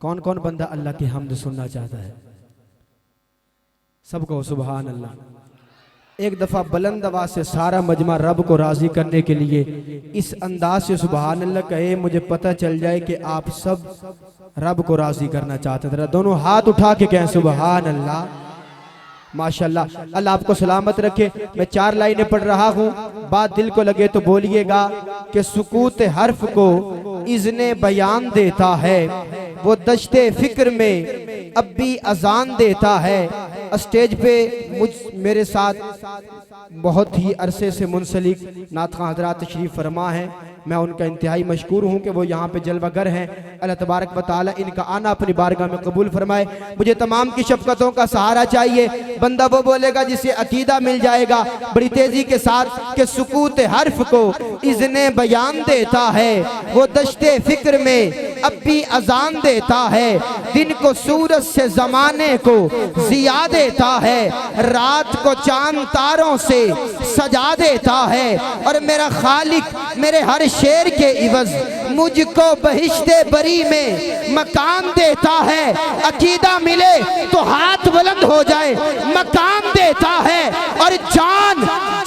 कौन कौन बंदा अल्लाह की हम्द सुनना चाहता है? सबको सुभान अल्लाह। एक दफ़ा बुलंद आवाज़ से सारा मजमा रब को राज़ी करने के लिए इस अंदाज से सुभान अल्लाह कहे, मुझे पता चल जाए कि आप सब रब को राज़ी करना चाहते थे। दोनों हाथ उठा के कहें सुभान अल्लाह। माशाल्लाह, अल्लाह आपको सलामत रखे। मैं 4 लाइनें पढ़ रहा हूँ, बात दिल को लगे तो बोलिएगा कि सुकूत हर्फ को इज़्ने बयान देता है, वो दश्ते फिक्र में अब भी अजान देता है। स्टेज पे मेरे साथ बहुत ही अरसे से मुंसलिक नातख़्वां हज़रात तशरीफ़ फरमा है। मैं उनका इंतहाई मशकूर हूँ कि वो यहाँ पे जलवागर हैं। अल्लाह तबारक व तआला इनका आना अपनी बारगाह में कबूल फरमाए। मुझे तमाम की शफ़क़तों का सहारा चाहिए। बंदा वो बोलेगा जिसे अकीदा मिल जाएगा बड़ी तेज़ी के साथ कि सुकूत हर्फ को इज़्ने बयान देता है, वो दश्ते फिक्र में अब भी अजान देता है। दिन को सूरज से ज़माने को ज़िया देता है, रात को चांद तारों से सजा देता है। और मेरा खालिक मेरे हर शेर के इवज मुझको बहिश्ते बरी में मकान देता है। अकीदा मिले तो हाथ बुलंद हो जाए, मकान देता है। और जान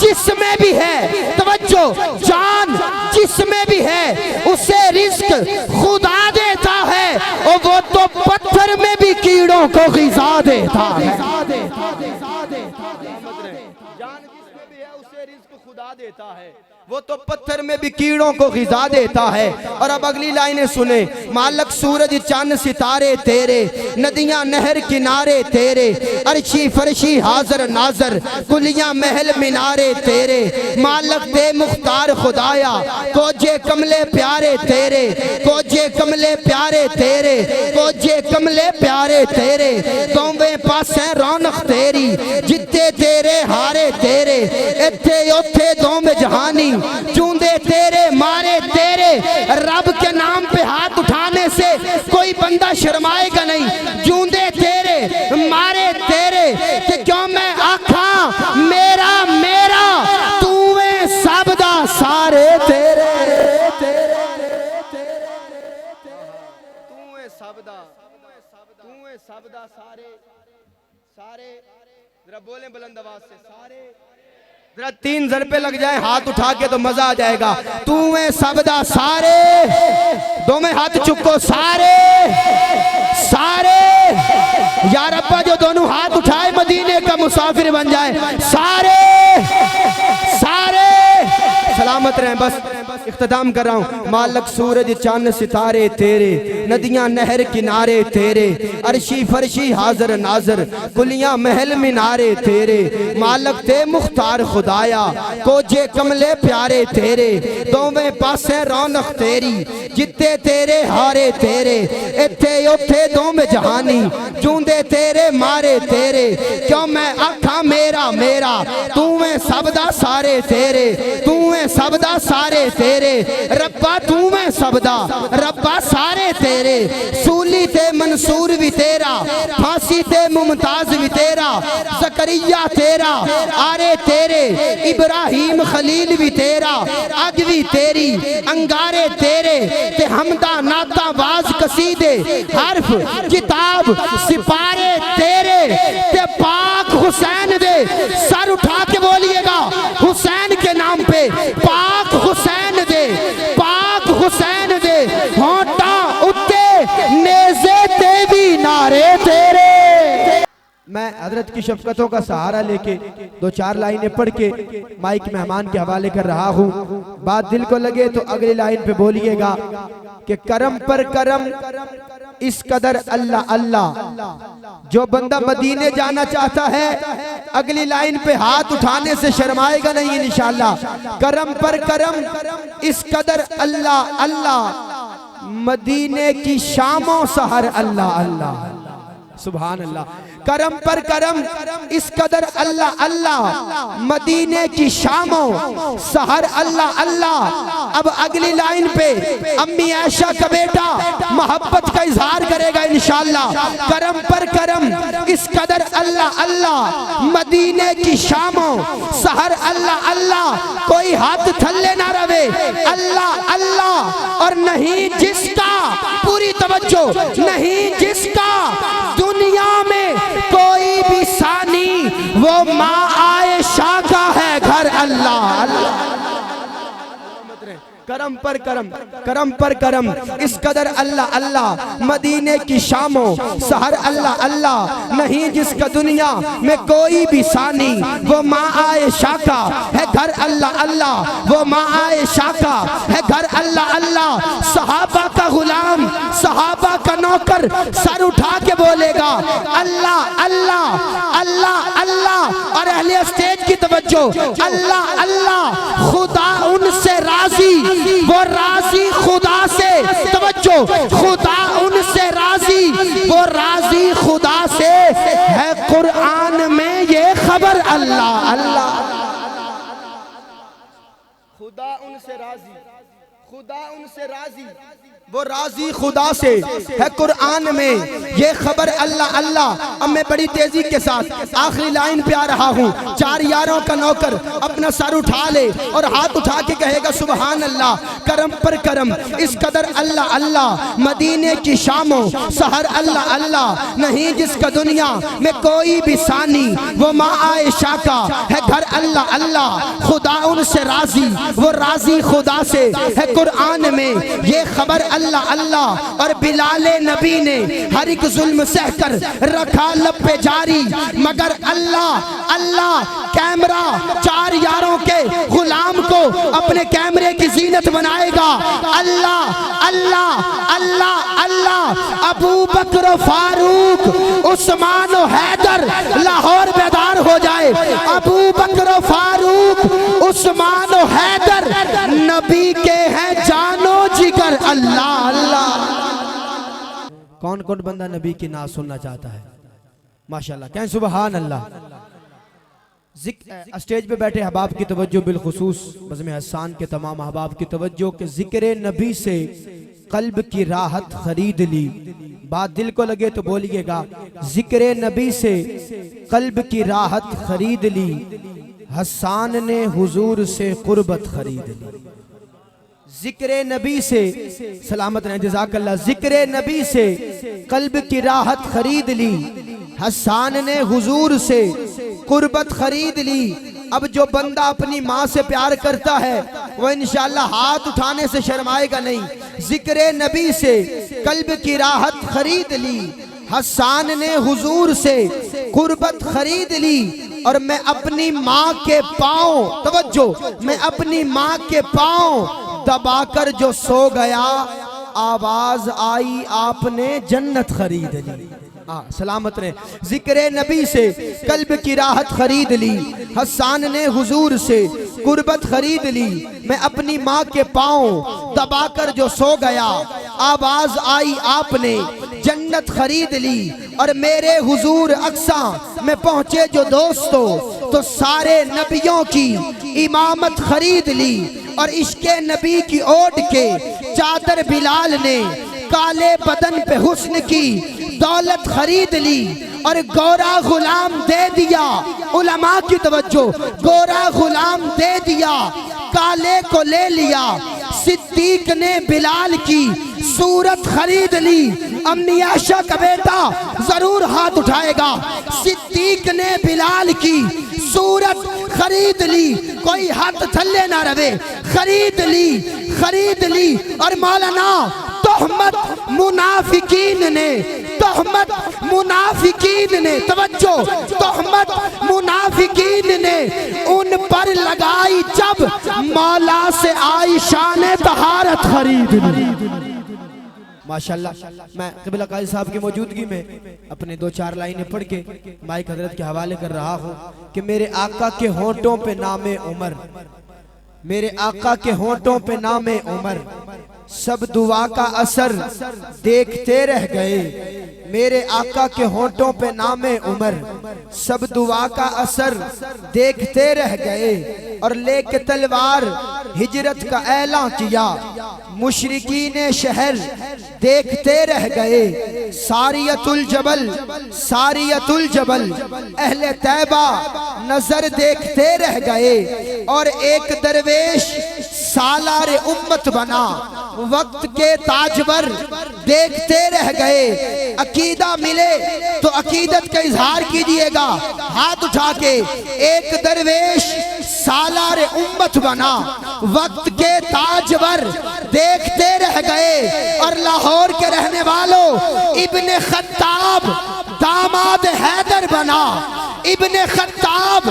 जिसमें भी है, तवज्जो, जान जिसमें भी है उसे रिस्क खुदा देता है। और वो तो पत्थर में भी कीड़ों को ग़िज़ा देता है। जान जिसमें भी है उसे रिस्क खुदा देता है, वो तो पत्थर में भी कीड़ों को ग़िज़ा देता है। और अब अगली लाइनें सुने। मालक सूरज चांद सितारे तेरे, नदियां नहर किनारे तेरे, अर्शी फरशी हाज़र नाज़र, कुलियां महल मीनारे तेरे। मालक ते मुख्तार खुदाया, कोजे कमले प्यारे तेरे, कोजे कमले प्यारे तेरे, कोजे कमले प्यारे तेरे। दोवें पासे रौनक तेरी, जिते तेरे हारे तेरे, इत्थे उथे दोवें जहानी, चूंदे तेरे मारे तेरे। रब के नाम पे हाथ उठाने से कोई बंदा शर्माएगा नहीं। चूंदे तेरे मारे तेरे, कि क्यों मैं आखा मेरा मेरा, तूवे सबदा सारे तेरे, तूवे सबदा, तूवे सबदा सारे सारे। जरा बोलें बुलंद आवाज से सारे। जरा 3 ज़रबे लग जाए हाथ उठा के तो मजा आ जाएगा। तू में सबदा सारे, दो में हाथ चुको सारे सारे। यार अब्बा जो दोनों हाथ उठाए मदीने का मुसाफिर बन जाए। सारे सारे सलामत रहें। बस इख्तिताम कर रहा हूँ। मालक सूरज चांद सितारे तेरे, नदियां नहर किनारे तेरे, अर्शी फरशी हाज़र नाज़र, कुलियां महल मीनारे तेरे। मालक ते मुख्तार खुदाया, कोजे कमले प्यारे तेरे, दोवें पासे रौनक तेरी, जिते तेरे हारे तेरे, इत्थे उथे दोवें जहानी, जूंदे तेरे मारे तेरे। क्यों मैं आखा मेरा मेरा, तू में सबदा सारे तेरे, तू में सबदा सारे तेरे। रब्बा तू में सबदा, रब्बा सारे तेरे। सूली ते मंसूर भी तेरा, फांसी ते मुमताज भी तेरा, ज़करिया तेरा, आरे तेरे, इब्राहिम खलील भी तेरा, अग भी तेरी, अंगारे तेरे। ते हमदा नाता वाज कसीदे, हर्फ किताब सिपारे तेरे। ते पाक हुसैन दे, सर उठा के बोलिएगा हुसैन के नाम पे, पाक हुसैन दे, पाक हुसैन दे। होंठा उत्ते नेज़े ते भी नारे तेरे। मैं हजरत की शफ़क़तों का सहारा लेके 2-4 लाइनें पढ़ के माइक मेहमान के हवाले कर रहा हूँ। बात दिल को लगे तो अगली लाइन पे बोलिएगा कि करम पर करम इस कदर अल्लाह अल्लाह। जो बंदा मदीने जाना चाहता है अगली लाइन पे हाथ उठाने से शर्माएगा नहीं इंशाअल्लाह। करम पर करम इस कदर अल्लाह अल्लाह, मदीने की शामों सहर अल्लाह अल्लाह। सुभान अल्लाह। करम पर करम इस कदर अल्लाह अल्लाह, मदीने की शामों सहर अल्लाह अल्लाह। अब अगली लाइन पे अम्मी आयशा का बेटा मोहब्बत का इजहार करेगा इंशाअल्लाह। करम पर करम इस कदर अल्लाह अल्लाह, मदीने की शामों सहर अल्लाह अल्लाह। कोई हाथ थल्ले ना रवे अल्लाह अल्लाह। और नहीं जिसका, पूरी तवज्जो, नहीं जिसका दुनिया में कोई भी सानी, वो माँ आयशा का है घर अल्लाह अल्लाह। करम पर करम, करम पर करम इस कदर अल्लाह अल्लाह, मदीने की शामों सहर अल्लाह अल्लाह। नहीं जिसका दुनिया में कोई भी सानी, वो माँ आयशा का है घर अल्लाह अल्लाह। वो माँ आयशा का है घर अल्लाह अल्लाह। सहाबा का गुलाम, सहाबा का नौकर सर उठा के बोलेगा अल्लाह अल्लाह अल्लाह अल्लाह। और अहले स्टेज की तवज्जो, अल्लाह अल्लाह। खुदा उनसे राजी, वो राजी खुदा से, तवज्जो, खुदा उनसे राजी, वो राजी खुदा से है। कुरान में ये खबर अल्लाह अल्लाह। खुदा उनसे राजी, खुदा उनसे राजी, वो राजी खुदा से है। कुरान में ये खबर अल्लाह अल्लाह। अब मैं बड़ी तेजी के साथ आखिरी लाइन पे आ रहा हूँ। चार यारों का नौकर अपना सर उठा ले और हाथ उठा के कहेगा सुभान अल्लाह। करम पर करम इस कदर अल्लाह अल्लाह, मदीने की शामों सहर अल्लाह अल्लाह। नहीं जिसका दुनिया में कोई भी सानी, वो माँ आयशा का है घर अल्लाह अल्लाह। खुदा उनसे राजी, वो राजी खुदा से है। कुरान में ये खबर अल्लाह अल्लाह। और बिलाले नबी ने हर एक जुल्म सहकर रखा लब पे जारी, मगर अल्लाह अल्लाह। कैमरा चार यारों के गुलाम को अपने कैमरे की जीनत बनाएगा अल्लाह अल्लाह अल्लाह अल्लाह। अबू बकर फारूक, उस्मान और हैदर, लाहौर बेदार हो जाए। अबू बकर फारूक, उस्मान और हैदर नबी के हैं जानो जिगर अल्लाह अल्लाह। कौन कौन बंदा नबी की नात सुनना चाहता है? माशाल्लाह, कहें सुभान अल्लाह। स्टेज पे बैठे अहबाब की तवज्जो, बिलखुसूस बज़्म हसान के तमाम अहबाब की तवज्जो के जिक्र नबी से कल्ब की राहत खरीद ली। बात दिल को लगे तो बोलिएगा, जिक्र नबी से कल्ब की राहत खरीद ली, हसान ने हुजूर से कुर्बत खरीद ली। जिक्र नबी से सलामत रहे, जज़ाकल्लाह। जिक्र नबी से कल्ब की राहत खरीद ली, हसान ने हुजूर से कुर्बत खरीद ली। अब जो बंदा अपनी माँ से प्यार करता है वो इंशाअल्लाह हाथ उठाने से शर्माएगा नहीं। जिक्र नबी से कल्ब की राहत खरीद ली, हसान ने हुजूर से कुर्बत खरीद ली। और मैं अपनी माँ के पाँव, तवज्जो, मैं अपनी माँ के पाँव दबाकर जो सो गया, आवाज आई आपने जन्नत खरीद ली। सलामत रहे। जिक्र नबी से कल्ब की राहत खरीद ली, हसान ने हुजूर से कुर्बत खरीद ली। मैं अपनी माँ के पाँव दबाकर जो सो गया, आवाज आई आपने जन्नत खरीद ली। और मेरे हुजूर अक्सा में पहुँचे जो दोस्तों, तो सारे नबियों की इमामत खरीद ली। और इश्के नबी की ओढ़ के चादर बिलाल ने काले बदन पे हुस्न की दौलत खरीद ली। और गोरा गुलाम दे दिया, उलमा की तवज्जो, गोरा गुलाम दे दिया, काले को ले लिया। सिद्दीक ने बिलाल की सूरत खरीद ली। अम्मी आयशा का बेटा जरूर हाथ उठाएगा। सिद्दीक ने बिलाल की सूरत खरीद ली। कोई हाथ थल्ले ना रहे, खरीद ली, खरीद ली। और मौलाना तोहमत मुनाफिकीन ने, तोहमत मुनाफिकीन ने, तवज्जो, तोहमत मुनाफिकीन ने उन पर लगाई जब मौला से आयशा ने तहारत खरीद ली। माशाल्लाह। मैं क़िबला काज़ी साहब की मौजूदगी में अपने दो चार लाइनें पढ़ के माइक हजरत के हवाले कर रहा हूँ कि मेरे आका के होंठों पे नामे उमर, मेरे आका के होंठों पे नामे उमर, सब दुआ का असर देखते रह गए। मेरे आका के होंठों पे नामे उमर, सब दुआ का असर देखते रह गए और लेके तलवार हिजरत का ऐलान किया। मुशरिकीने शहर देखते रह गए। सारियतुल जबल, सारियतुल जबल, अहले तैबा नजर देखते रह गए और एक दरवेश सालार उम्मत बना, वक्त के ताजवर देखते रह गए। अकीदा मिले तो अकीदत का इजहार कीजिएगा हाथ उठा के। एक दरवेश सालार उम्मत बना, वक्त के ताजवर देखते रह गए। और लाहौर के रहने वालों, इब्ने खत्ताब दामाद हैदर बना, इब्ने खत्ताब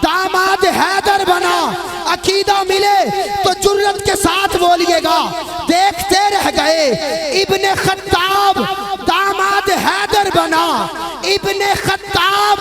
दामाद हैदर बना। अकीदा मिले तो जुर्रत के साथ बोलिएगा, देखते रह गए। इब्ने खत्ताब दामाद हैदर बना, इब्ने खत्ताब